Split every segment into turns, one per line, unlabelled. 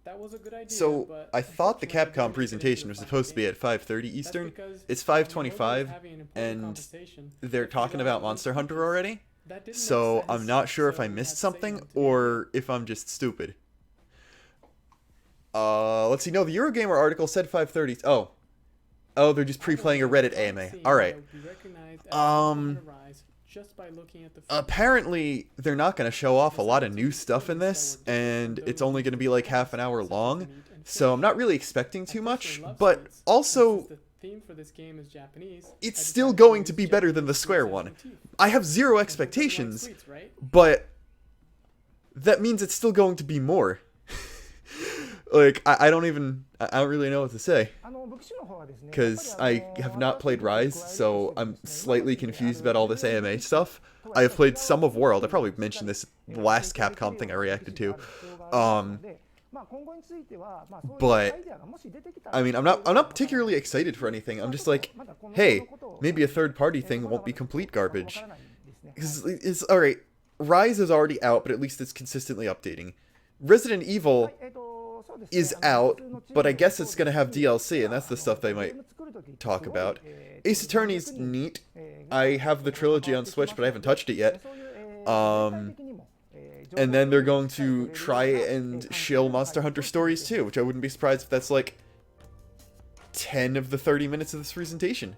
That was a good idea,
So
but
I thought the
unfortunately,
Capcom
didn't make it into
presentation
the
was
final
supposed to be
game.
at 5:30
That's
Eastern.
because
It's
we know they were
5:25,
having an important
and
conversation
they're
with the
talking about
irrelevant
Monster Hunter
speakers.
already.
That didn't make
So I'm
sense,
not sure if
so
I
we
missed
had to say
something
them to the video.
or if I'm just stupid. Let's see. No, the Eurogamer article said 5:30. Oh, they're just
Either
pre-playing a
way,
Reddit
fun
AMA. All
seeing that
right.
it would be recognized as Monster
Um,
Hunter Rise just by looking at the footage.
Apparently they're not going to show off a lot of
Decided to
new
use
stuff in
footage that
this,
were different from
and it's
those
only going
used
to
in
be
the
like half
past,
an hour
such as
long.
meat and
So I'm
fish.
not really expecting
I
too much,
personally love
but
squids, and
also
since the theme for this game is Japanese,
it's
I
still
decided to
going to
use
be better than the
Japanese
Square
squid as
one.
motif.
I have zero
And who doesn't like
expectations,
sweets, right?
but that means it's still going to be more. Like, I don't really know what to say. Because I have not played Rise, so I'm slightly confused about all this AMA stuff. I have played some of World. I probably mentioned this last Capcom thing I reacted to. But I mean, I'm not particularly excited for anything. I'm just like, hey, maybe a third-party thing won't be complete garbage. Because it's all right. Rise is already out, but at least it's consistently updating. Resident Evil is out, but I guess it's gonna have DLC, and that's the stuff they might talk about. Ace Attorney's neat. I have the trilogy on Switch, but I haven't touched it yet. And then they're going to try and shill Monster Hunter Stories too, which I wouldn't be surprised if that's like 10 of the 30 minutes of this presentation.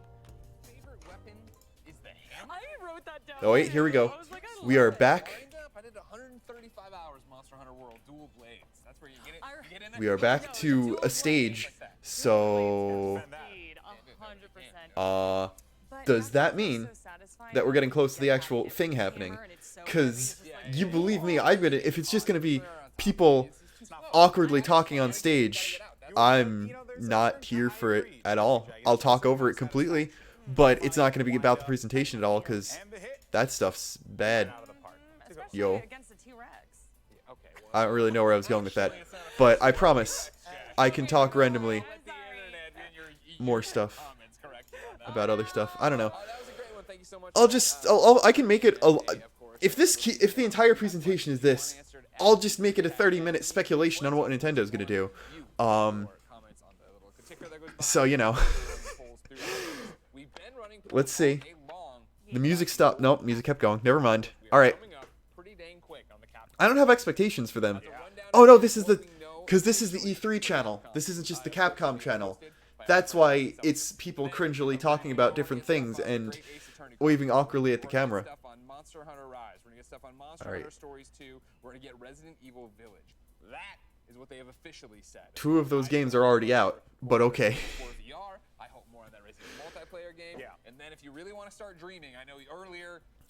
Oh wait, here we go. We are back. We are back to a stage. So, does that mean that we're getting close to the actual thing happening? Because you believe me, if it's just gonna be people awkwardly talking on stage, I'm not here for it at all. I'll talk over it completely, but it's not gonna be about the presentation at all, because that stuff's bad. Yo. I don't really know where I was going with that, but I promise I can talk randomly more stuff about other stuff. I don't know. I can make it if the entire presentation is this, I'll just make it a 30-minute speculation on what Nintendo's gonna do. So you know, let's see. The music stopped. Nope, music kept going. Never mind. All right. I don't have expectations for them. Oh no, because this is the E3 channel. This isn't just the Capcom channel. That's why it's people cringily talking about different things and waving awkwardly at the camera. Alright. Two of those games are already out, but okay.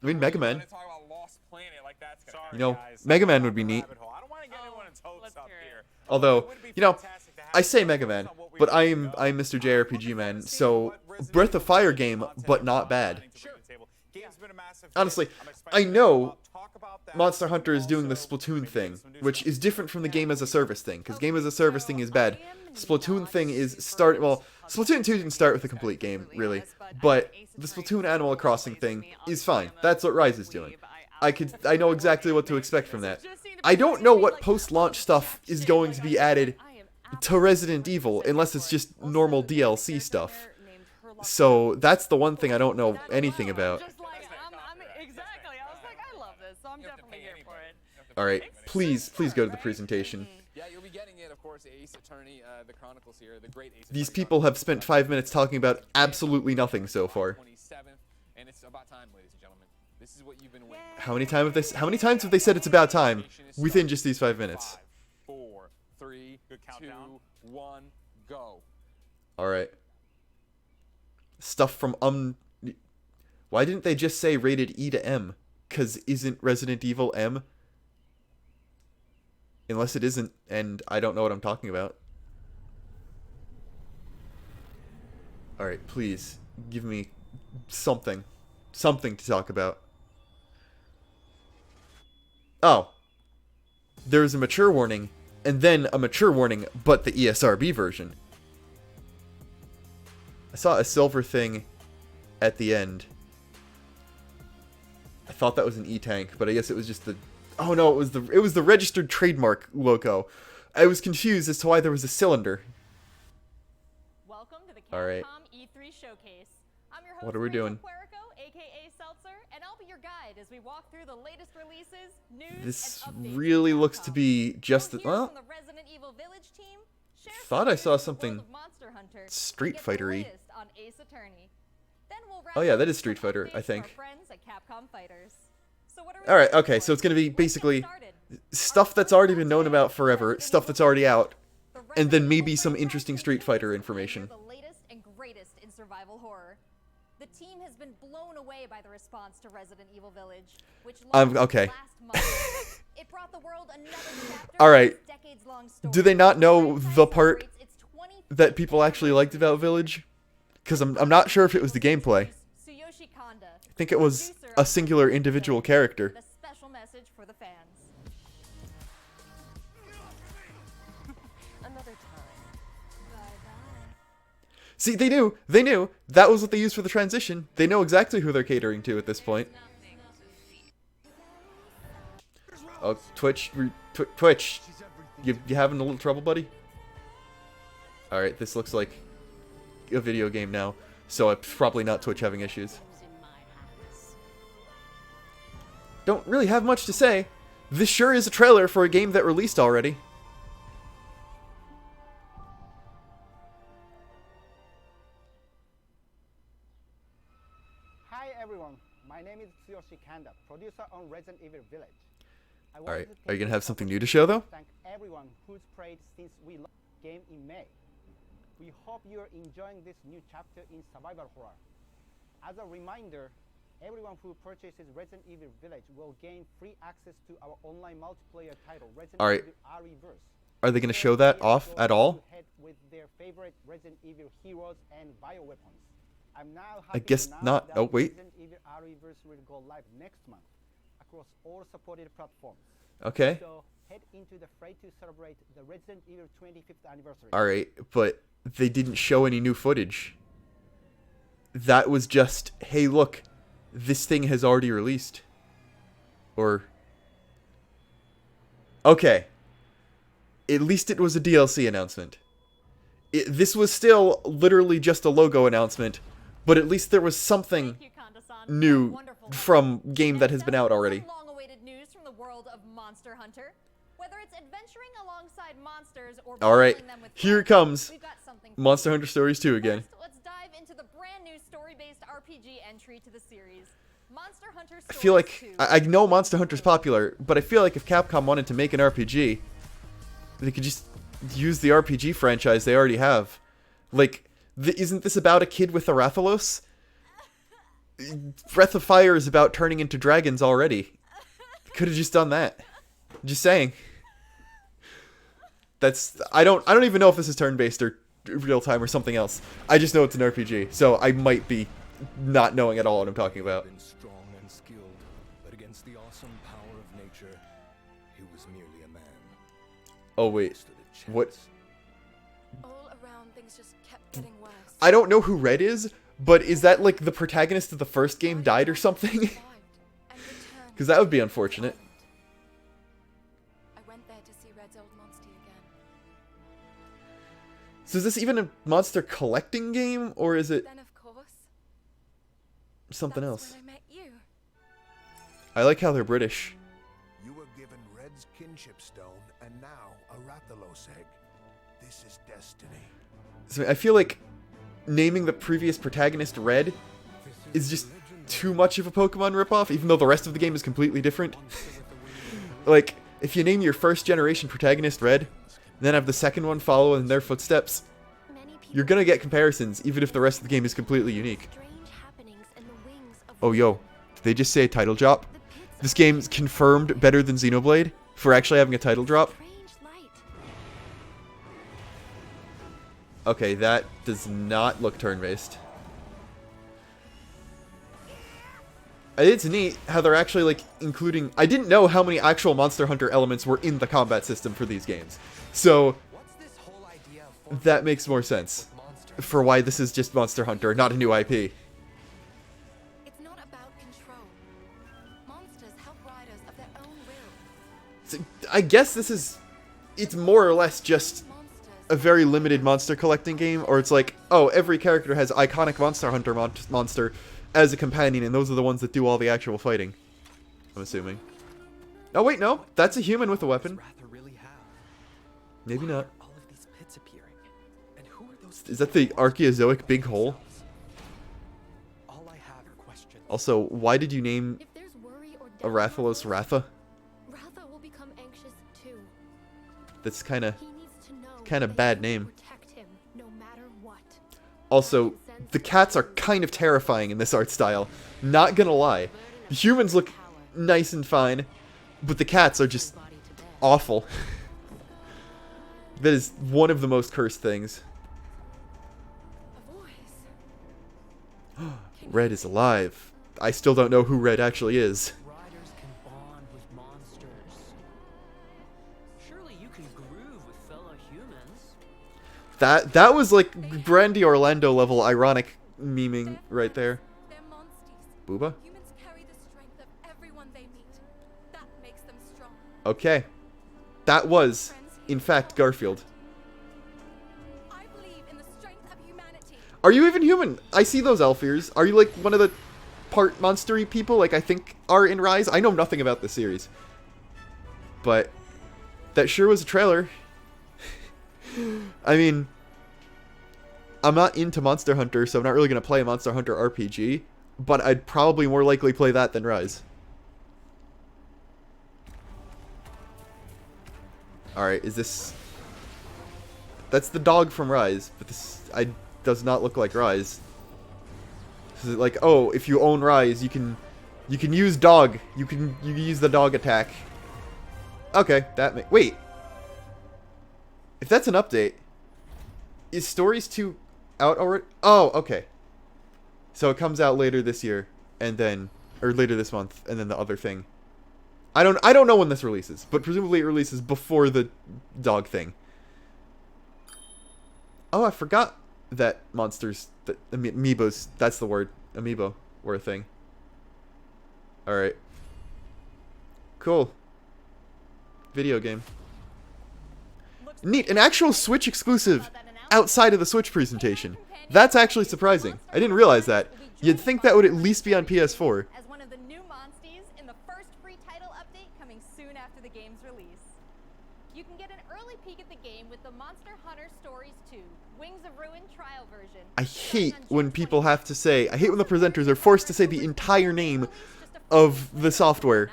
I mean, Mega Man. You know, Mega Man would be neat. Although, you know, I say Mega Man, but I'm Mr. JRPG man, so Breath of Fire game, but not bad. Honestly, I know Monster Hunter is doing the Splatoon thing, which is different from the game as a service thing, because game as a service thing is bad. Splatoon thing is Splatoon 2 didn't start with a complete game, really, but the Splatoon Animal Crossing thing is fine. That's what Rise is doing. I know exactly what to expect from that. I don't know what post-launch stuff is going to be added to Resident Evil, unless it's just normal DLC stuff. So that's the one thing I don't know anything about. Alright, please go to the presentation. These people have spent 5 minutes talking about absolutely nothing so far. How many times have they said it's about time within just these 5 minutes?
4, 3, 2, 1, go.
Alright. Stuff from Why didn't they just say rated E to M? 'Cause isn't Resident Evil M? Unless it isn't, and I don't know what I'm talking about. Alright, please, give me something. Something to talk about. Oh. There's a mature warning, and then a mature warning, but the ESRB version. I saw a silver thing at the end. I thought that was an E-Tank, but I guess it was just the... Oh no, it was the registered trademark logo. I was confused as to why there was a cylinder.
Welcome to the Capcom
All right.
E3 Showcase. I'm your host,
What are we
Rachel
doing?
Puerico, aka Seltzer, and I'll be your guide as we walk through the latest releases, news,
This
and updates
really
from
looks to
Capcom.
be just the...
We'll hear
Well,
from the Resident Evil Village team, share
thought
some
I
news
saw
from the
something
world of Monster Hunter, and
Street
get the
Fighter-y.
latest on Ace Attorney. Then we'll wrap
Oh, yeah,
up
that
with
is Street
some
Fighter, I
updates from
think.
our friends at Capcom Fighters. So what are we
Alright,
waiting
okay,
for?
so it's gonna be
Let's get
basically
started.
stuff that's already been known about forever, stuff that's already out,
The
and then
Resident
maybe
Evil
some
franchise
interesting Street
continues
Fighter
to
information.
pioneer the latest and greatest in survival horror. The team has been blown away by the response to Resident Evil Village, which launched
okay.
last month. It brought the world another chapter
All right.
of its decades-long story.
Do they not know
franchise
the part
celebrates its 25th
that people actually liked about Village? Because I'm not sure if it was the gameplay.
Tsuyoshi Kanda,
I think it was
producer
a
of
singular
Resident Evil
individual
Village,
character.
with a special message for the fans.
Another time.
Bye-bye.
See, they knew. They knew. That was what they used for the transition. They know exactly who they're catering to at this point. Oh, Twitch. Twitch. You having a little trouble, buddy? Alright, this looks like a video game now. So it's probably not Twitch having issues. Don't really have much to say. This sure is a trailer for a game that released already.
Hi everyone, my name is Tsuyoshi Kanda, producer on Resident Evil Village.
Alright, are you gonna have something new to show though?
Thank everyone who's played since we launched the game in May. We hope you're enjoying this new chapter in survival horror. As a reminder, everyone who purchases Resident Evil Village will gain free access to our online multiplayer title, Resident
Alright.
Evil RE-verse.
Are they gonna show that off at all?
Head with their favorite Resident Evil heroes and bioweapons. I'm now
I
happy
guess
to announce
not.
that
Oh, wait.
Resident Evil RE-verse will go live next month across all supported platforms.
Okay.
So head into the fray to celebrate the Resident Evil 25th anniversary.
Alright, but they didn't show any new footage. That was just, hey look, this thing has already released. Or... Okay. At least it was a DLC announcement. This was still literally just a logo announcement, but at least there was something
Thank you, Kanda-san.
new
Wonderful.
from game that has
Next
been
up,
out already.
some long-awaited news from the world of Monster Hunter. Whether it's adventuring alongside monsters or
Alright,
battling them with
here it
friends,
comes.
we've got something for
Monster
you.
Hunter Stories 2 again.
First, let's dive into the brand new story-based RPG entry to the series. Monster Hunter
I feel
Stories
like
2.
I know Monster Hunter's popular, but I feel like if Capcom wanted to make an RPG, they could just use the RPG franchise they already have. Like, isn't this about a kid with a Rathalos? Breath of Fire is about turning into dragons already. Could have just done that. Just saying. That's I don't even know if this is turn-based or real time or something else. I just know it's an RPG, so I might be not knowing at all what I'm talking about.
Been strong and skilled, but against the awesome power of nature, he was merely a man.
Oh wait,
Stood a chance.
what?
All around, things just kept getting worse.
I don't know who Red is, but is that like the protagonist of the first game died or something? Because that would be unfortunate.
I went there to see Red's old monster again.
So is this even a monster collecting game, or is it
Then, of course,
something
that's
else?
when I met you.
I like how they're British.
You were given Red's kinship stone and now a Rathalos egg. This is destiny.
So I feel like naming the previous protagonist Red is just too much of a Pokemon ripoff, even though the rest of the game is completely different. Like, if you name your first generation protagonist Red, and then have the second one follow in their footsteps, you're gonna get comparisons, even if the rest of the game is completely unique. Oh, yo, did they just say a title drop? This game's confirmed better than Xenoblade for actually having a title drop. Okay, that does not look turn-based. It's neat how they're actually, like, including... I didn't know how many actual Monster Hunter elements were in the combat system for these games. So,
What's this whole idea of
that makes more sense for why this is just Monster Hunter, not a new IP.
It's not about control. Monsters help riders of their own will.
So, I guess this is it's more or less just a very limited monster collecting game, or it's like, oh, every character has iconic Monster Hunter monster as a companion, and those are the ones that do all the actual fighting. I'm assuming. Oh wait, no, that's a human with a weapon.
Rather really have?
Maybe
Why
not.
are all of these pits appearing? And who are those?
Is that the Archaeozoic big hole?
All I have are questions.
Also, why did you name
If there's worry or
a
doubt,
Rathalos Ratha?
Ratha will become anxious too.
That's kind of
He needs to know
Kinda
that
bad
you will
name.
Protect him no matter what.
Also, the cats are kind of terrifying in this art style. Not gonna lie. The humans look nice and fine, but the cats are just awful. That is one of the most cursed things.
A voice.
Red is alive. I still don't know who Red actually is.
Riders can bond with monsters. Surely you can groove with fellow humans.
That was like Brandy Orlando level ironic memeing right there.
They're monsters.
Booba?
Humans carry the strength of everyone they meet. That makes them strong.
Okay. That was, in fact, Garfield.
I believe in the strength of humanity.
Are you even human? I see those elf ears. Are you like one of the part monstery people like I think are in Rise? I know nothing about the series. But that sure was a trailer. I mean, I'm not into Monster Hunter, so I'm not really going to play a Monster Hunter RPG. But I'd probably more likely play that than Rise. Alright, is this... That's the dog from Rise, but this does not look like Rise. This is like, oh, if you own Rise, you can use dog. You can use the dog attack. Okay, wait. If that's an update, is Stories 2 out already? Oh, okay. So it comes out later this year, and then, or later this month, and then the other thing. I don't know when this releases, but presumably it releases before the dog thing. Oh, I forgot that monsters, that amiibos, that's the word, amiibo, were a thing. Alright. Cool. Video game. Neat, an actual Switch exclusive outside of the Switch presentation. That's actually surprising. I didn't realize that. You'd think that would at least be on PS4.
As one of the new monsties in the first free title update coming soon after the game's release. You can get an early peek at the game with the Monster Hunter Stories 2 Wings of Ruin trial version.
I hate when people have to say, I hate when the presenters are forced to say the entire name of the software.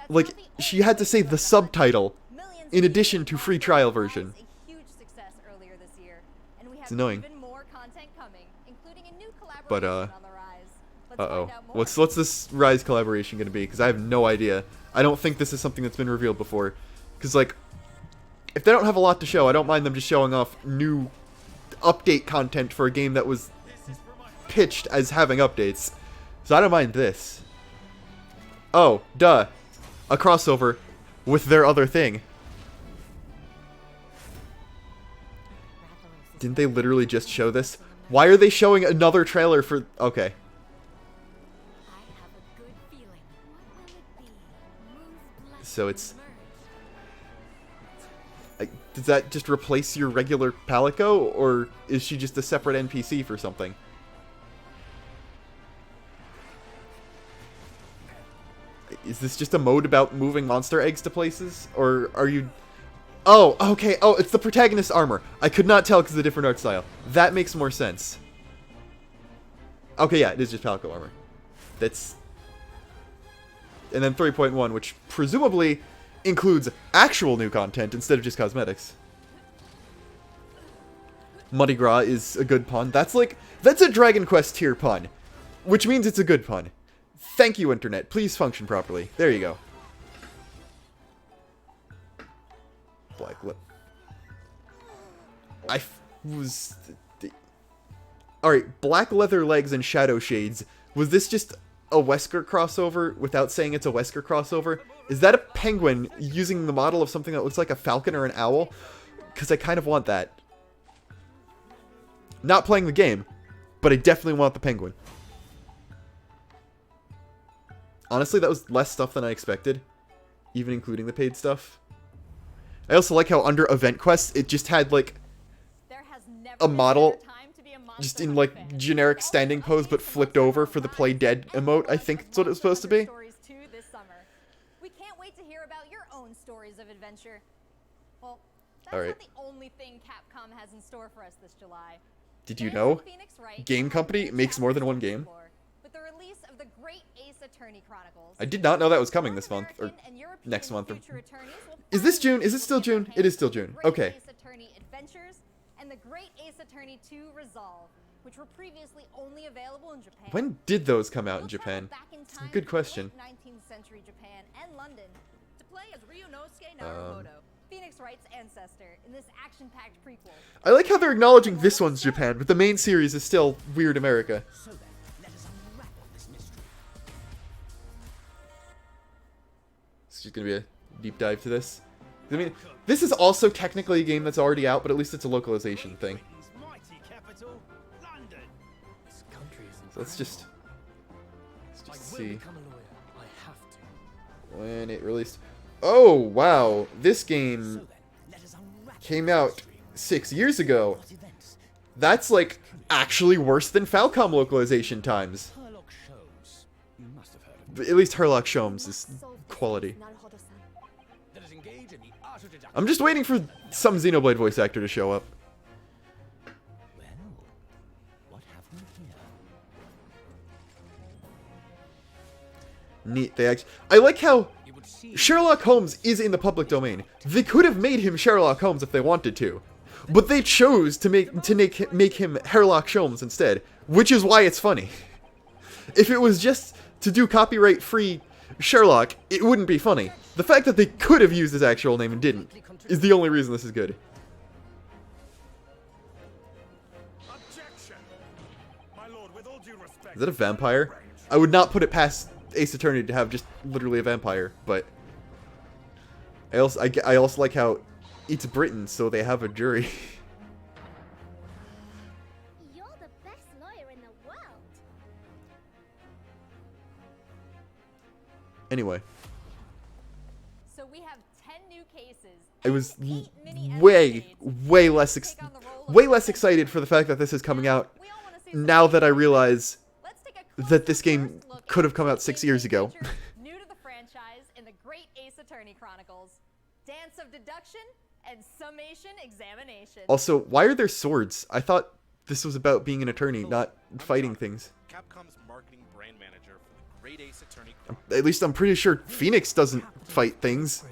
Like, she had to say the subtitle in addition to free trial version. It's annoying. But, uh-oh. What's this Rise collaboration gonna be? Because I have no idea. I don't think this is something that's been revealed before. Because, like, if they don't have a lot to show, I don't mind them just showing off new update content for a game that was pitched as having updates. So I don't mind this. Oh, duh. A crossover with their other thing. Didn't they literally just show this? Why are they showing another trailer for... Okay. So it's... does that just replace your regular Palico? Or is she just a separate NPC for something? Is this just a mode about moving monster eggs to places? Or are you... Oh, okay. Oh, it's the protagonist's armor. I could not tell because of the different art style. That makes more sense. Okay, yeah, it is just Palico armor. That's... And then 3.1, which presumably includes actual new content instead of just cosmetics. Muddy Gras is a good pun. That's a Dragon Quest tier pun. Which means it's a good pun. Thank you, Internet. Please function properly. There you go. Black lip. Alright, black leather legs and shadow shades. Was this just a Wesker crossover without saying it's a Wesker crossover? Is that a penguin using the model of something that looks like a falcon or an owl? Because I kind of want that. Not playing the game, but I definitely want the penguin. Honestly, that was less stuff than I expected, even including the paid stuff. I also like how under event quests, it just had, like,
There has never
a
been
model
better time to be a Monster
just in,
Hunter
like,
fan.
generic
Also,
standing pose, but
updates to
flipped
Monster
over
Hunter
for the
Rise
play dead
and
emote, I
launch
think
of
that's what it was
Monster
supposed to be.
Hunter Stories 2 this summer. We can't wait to hear about your own stories of adventure. Well, that's
Alright.
not the only thing Capcom has in store for us this July.
Did you
Fans
know
of Phoenix Wright
Game
have
Company
new
makes more than
chapters
one
to
game?
explore with the release of the Great Ace Attorney Chronicles.
I did not know that was coming this
North
month, or
American and European
next month.
future attorneys will
Is this
finally
June? Is
be
it still
able to get
June?
their
It is
hands
still
on
June.
Great
Okay.
Ace Attorney Adventures and the Great Ace Attorney 2 Resolve, which were previously only available in Japan.
When did those come out in
You'll travel
Japan?
back in
It's a
time
good
to
question.
late 19th century Japan and London to play as Ryunosuke Naruhodo, Phoenix Wright's ancestor, in this action-packed prequel.
I like how they're acknowledging this one's Japan, but the main series is still Weird America.
So then, let us unravel this mystery.
It's just gonna be a deep dive to this. I mean, this is also technically a game that's already out, but at least it's a localization thing.
Mighty capital, London.
This country is
So let's just
I will
see
become a lawyer. I have to.
when it released. Oh wow, this game
So then, let us unravel
came
this
out
mystery.
6 years ago.
What events?
That's like actually worse than Falcom localization times.
Herlock shows. You must have heard of
But at least Herlock Sholmes is quality.
Let us engage in the art of deduction.
I'm just waiting for some Xenoblade voice actor to show up.
Well, what have we here?
Neat. I like how
You would see
Sherlock Holmes is in the public domain. They could have made him Sherlock Holmes if they wanted to, but they chose to make him Herlock Sholmes instead, which is why it's funny. If it was just to do copyright-free Sherlock, it wouldn't be funny. The fact that they could have used his actual name and didn't is the only reason this is good.
Objection! My lord, with all due respect.
Is that a vampire? I would not put it past Ace Attorney to have just literally a vampire, but I also like how it's Britain, so they have a jury.
You're the best lawyer in the world.
Anyway,
So we have 10 new cases.
I was
and 8 mini
way
escapades.
less
Take on the role of
way less
defendant.
excited for the fact that this is coming out
We all wanna see some
now that I
gameplay.
realize
Let's take a
that
closer
this game
first look
could have
at
come out
two
6 years
gameplay
ago.
features new to the franchise in the Great Ace Attorney Chronicles: Dance of Deduction and Summation Examination.
Also, why are there swords? I thought this was about being an attorney, not fighting things.
Capcom's marketing brand manager for the Great Ace Attorney
At least I'm pretty sure Phoenix doesn't fight things.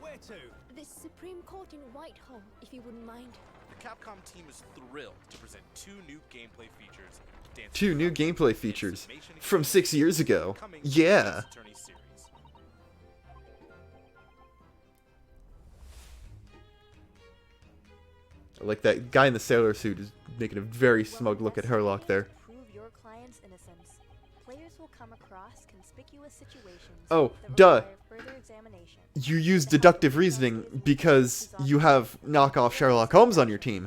where to.
The Supreme Court in Whitehall, if you wouldn't mind.
The Capcom team is thrilled to present two new gameplay features. Dance
Two new
Deduction
gameplay
and
features
Summation
from 6 years ago.
coming to the
Yeah.
Ace Attorney series.
Like that guy in the sailor suit is making a very smug look at Herlock there.
Prove your client's innocence. Players will come across conspicuous situations
Oh,
that
duh.
require further examination.
You use deductive reasoning because you have knockoff Sherlock Holmes on your team.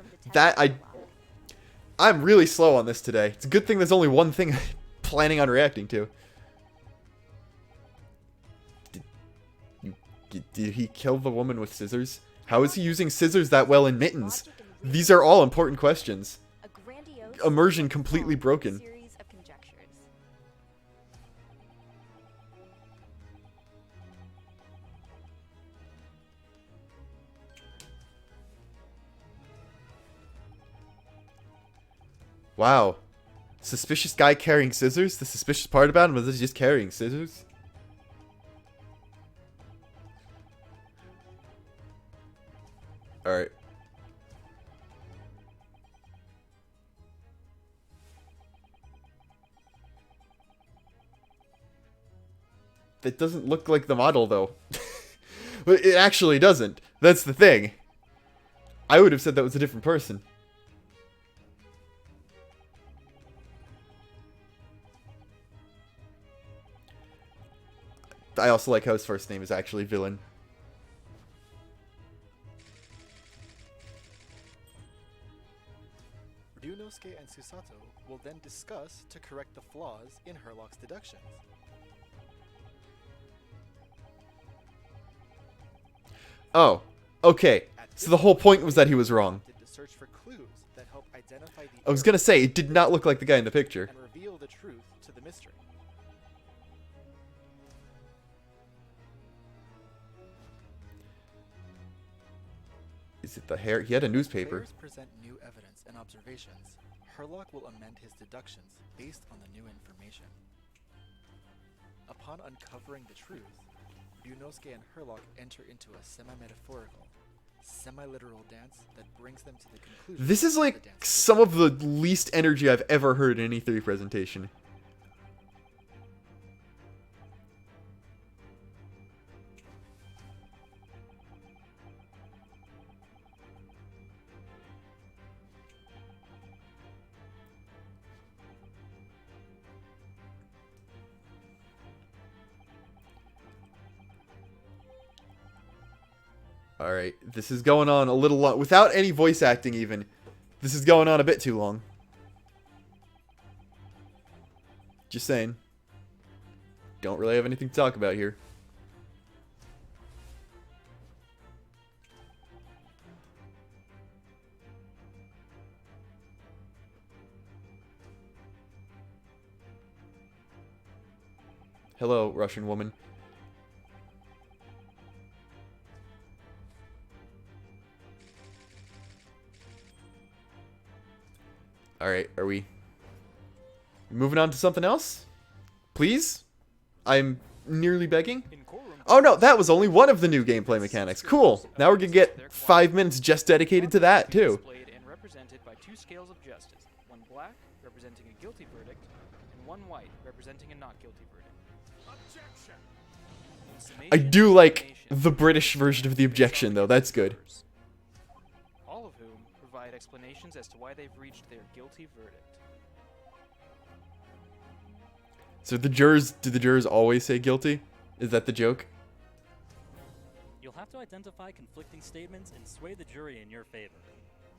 I'm really slow on this today. It's a good thing there's only one thing I'm planning on reacting to. Did he kill the woman with scissors? How is he using scissors that well in mittens? These are all important questions.
A grandiose
Immersion completely broken.
series of conjectures.
Wow. Suspicious guy carrying scissors? The suspicious part about him was just carrying scissors? Alright. That doesn't look like the model, though. But it actually doesn't. That's the thing. I would have said that was a different person. I also like how his first name is actually Villain.
Ryunosuke and Susato will then discuss to correct the flaws in Herlock's deductions.
Oh, okay. So the whole point was that he was wrong.
To search for clues that help identify the
I was gonna say, it did not look like the guy in the picture.
and reveal the truth to the mystery.
Is it the hair? He had a newspaper.
Players present new evidence and observations. Herlock will amend his deductions based on the new information. Upon uncovering the truth, Ryunosuke and Herlock enter into a semi-metaphorical, semi-literal dance that brings them to the conclusion.
This is like some of the least energy I've ever heard in any 3 presentation. Alright, this is going on a little long. Without any voice acting even. This is going on a bit too long. Just saying. Don't really have anything to talk about here. Hello, Russian woman. Alright, are we moving on to something else? Please? I'm nearly begging. Oh no, that was only one of the new gameplay mechanics. Cool. Now we're gonna get 5 minutes just dedicated to that, too.
Displayed and represented by 2 scales of justice. One black, representing a guilty verdict, and one white, representing a not guilty verdict.
I do like the British version of the objection, though. That's good.
All of whom provide explanations as to why they've reached their guilty verdict.
So do the jurors always say guilty? Is that the joke?
You'll have to identify conflicting statements and sway the jury in your favor.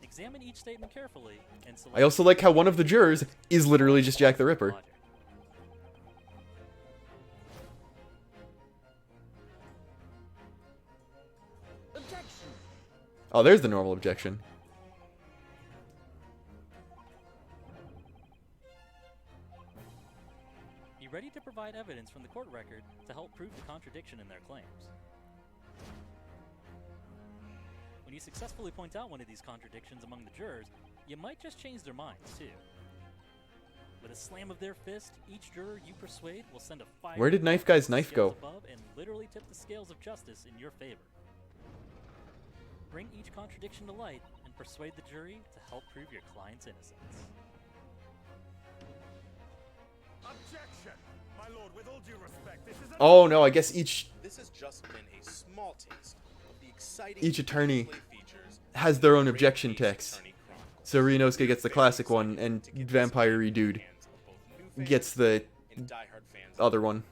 Examine each statement carefully and select.
I also like how one of the jurors is literally just Jack the Ripper. Oh, there's the normal objection.
Be ready to provide evidence from the court record to help prove the contradiction in their claims. When you successfully point out one of these contradictions among the jurors, you might just change their minds, too. With a slam of their fist, each juror you persuade will send a fire.
Where did Knife Guy's knife go?
Above and literally tip the scales of justice in your favor. Bring each contradiction to light and persuade the jury to help prove your client's innocence.
Objection! My lord, with all due respect, this is
Oh no, I guess each
This has just been a small taste of the exciting
each attorney
gameplay features
has their own objection text. So Ryunosuke gets the classic one, and Vampire Dude gets the other one.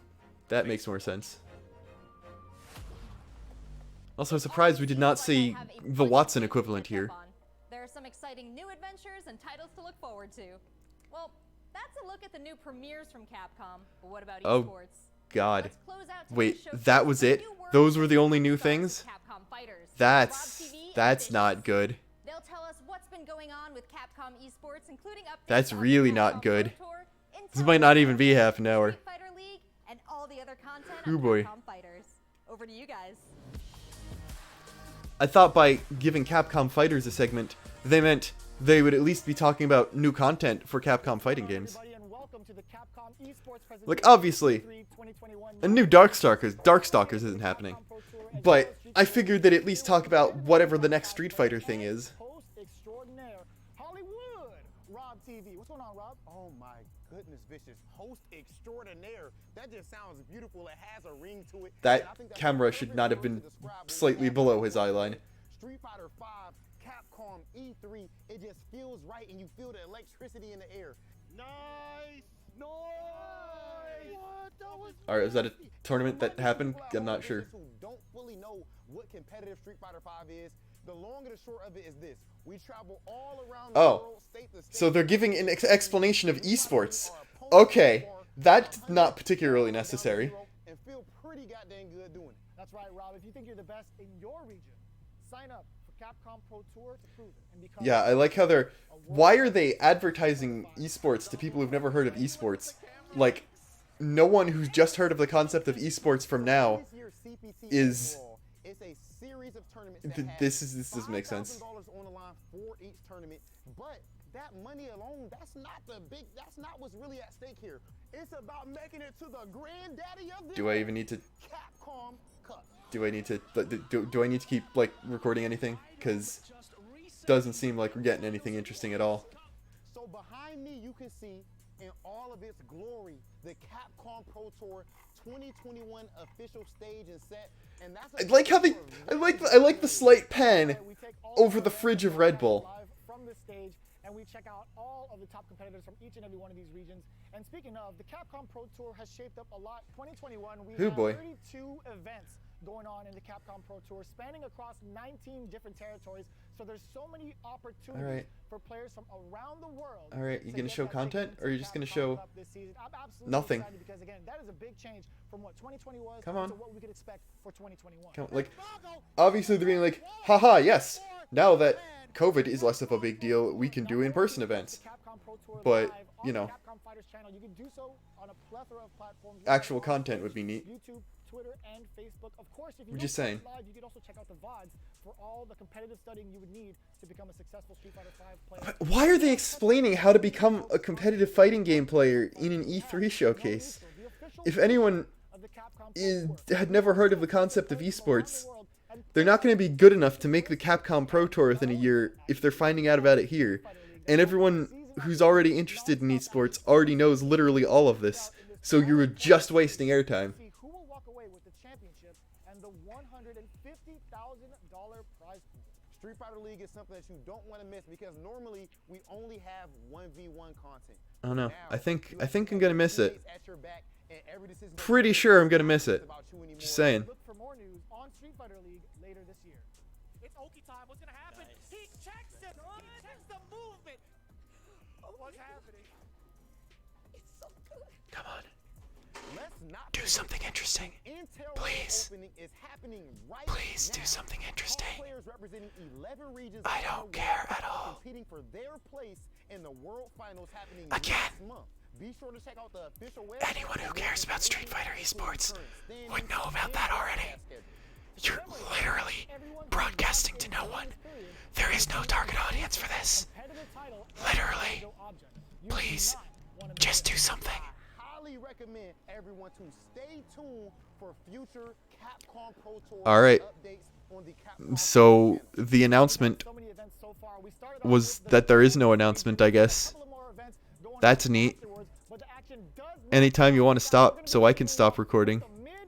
That makes more sense. Also, surprised we did not see the Watson equivalent here.
There are some exciting new adventures and titles to look forward to. Well, that's a look at the new premieres from Capcom. But what about
Oh,
Esports?
God. Wait, that was it? Those were the only new things? That's not good.
They'll tell us what's been going on with Capcom Esports, including updates
That's
on
really
the
not good.
Tour,
This might not even be half an hour.
Street Fighter League, and all the other content
Oh,
on
boy.
Capcom Fighters. Over to you guys.
I thought by giving Capcom Fighters a segment, they meant they would at least be talking about new content for Capcom fighting games. Like, obviously, a new Darkstalkers isn't happening. But I figured they'd at least talk about whatever the next Street Fighter thing is.
Rob TV. What's going on, Rob? Oh my goodness, Vicious. Host extraordinaire. That just sounds beautiful. It has a ring to it.
That camera should not have been slightly below his eye line.
Alright, Capcom E3, it just feels right and you feel the electricity in the air. Nice! Nice! What? That was
Alright, is that a tournament that happened? I'm not sure.
Who don't fully know what competitive Street Fighter 5 is. The long and the short of it is this. We travel all around the world, state to state.
So they're giving an explanation of esports. Okay, that's not particularly necessary.
And feel pretty goddamn good doing it.
That's right, Rob. If you think you're the best in your region, sign up for Capcom Pro Tour to prove it and become.
Yeah, I like how they're. Why are they advertising esports to people who've never heard of esports? Like, no one who's just heard of the concept of esports from now is.
It's a series of tournaments.
This doesn't make sense.
$5,000 on the line for each tournament, but that money alone, that's not what's really at stake here. It's about making it to the granddaddy of the
Do I even need to?
Capcom Cup.
Do I need to? Do I need to keep like recording anything? Because doesn't seem like we're getting anything interesting at all.
So behind me, you can see in all of its glory the Capcom Pro Tour 2021 official stage and set. And that's
I like how they. I like the slight pen over the fridge of Red Bull.
From this stage, and we check out all of the top competitors from each and every one of these regions. And speaking of, the Capcom Pro Tour has shaped up a lot. 2021, we have 32 events going on in the Capcom Pro Tour, spanning across 19 different territories. So there's so many opportunities for players from around the world.
All right, you gonna show content, or are you just gonna show nothing?
Because again, that is a big change from what 2020 was
Come on.
to what we could expect for 2021.
Come on. Like, obviously they're being like, haha, yes. Now that COVID is less of a big deal, we can do in-person events. But you know, actual content would be neat.
YouTube, Twitter, and Facebook. Of course, if you
I'm just saying.
live, you could also check out the VODs for all the competitive studying you would need to become a successful Street Fighter V player.
Why are they explaining how to become a competitive fighting game player in an E3 showcase? If anyone had never heard of the concept of esports, they're not going to be good enough to make the Capcom Pro Tour within a year if they're finding out about it here. And everyone who's already interested in esports already knows literally all of this. So you're just wasting airtime.
Who will walk away with the championship and the $150,000 prize pool?
Street Fighter League is something that you don't want to miss because normally we only have 1v1 content.
Oh no, I think I'm gonna miss it. Pretty sure I'm gonna miss it. Just saying.
Look for more news on Street Fighter League later this year.
It's Oki time. What's gonna happen? He checks it. He checks the movement. What's happening?
It's so good.
Come on.
Let's not
do something interesting. Please. Please do something interesting. I don't care at all.
Competing for their place in the World Finals happening
Again.
next month. Be sure to check out the official website.
Anyone who cares about Street Fighter Esports would know about that already. You're literally broadcasting to no one. There is no target audience for this. Literally. Please, just do something.
I highly recommend everyone to stay tuned for future Capcom Pro Tour
Alright.
updates on the Capcom.
So, the announcement was that there is no announcement, I guess. That's neat. Anytime you want to stop, so I can stop recording,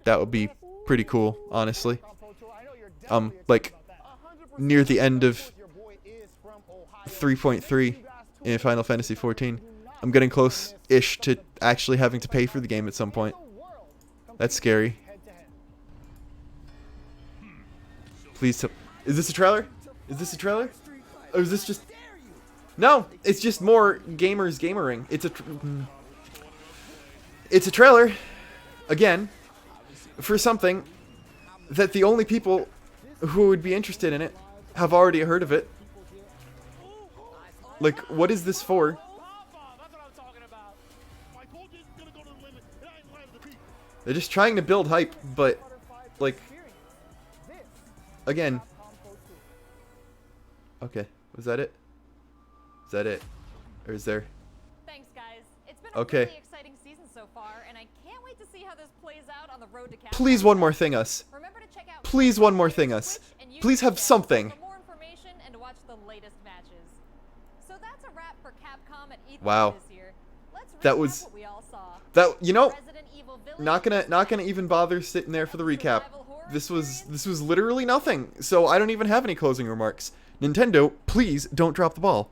that would be pretty cool, honestly. Like, near the end of 3.3 in Final Fantasy XIV, I'm getting close-ish to actually having to pay for the game at some point. That's scary. Please, is this a trailer? Is this a trailer? Or is this just... No, it's just more gamers gamering. It's a trailer, again, for something that the only people who would be interested in it have already heard of it. Like, what is this for? They're just trying to build hype, but, like, again. Okay, was that it? Is that it? Or is there?
Thanks, guys. It's been a really exciting season so far, and I can't wait to see how this plays out on the road to Capcom.
Please one more thing us.
Remember to check out
Please one more thing us. Please have something.
for more information and to watch the latest matches. So that's a wrap for Capcom at E3
Wow.
this year. Let's
That
recap
was
what we all saw.
that, you know,
Resident Evil Village,
not gonna even bother sitting there for the recap. This was literally nothing. So I don't even have any closing remarks. Nintendo, please don't drop the ball.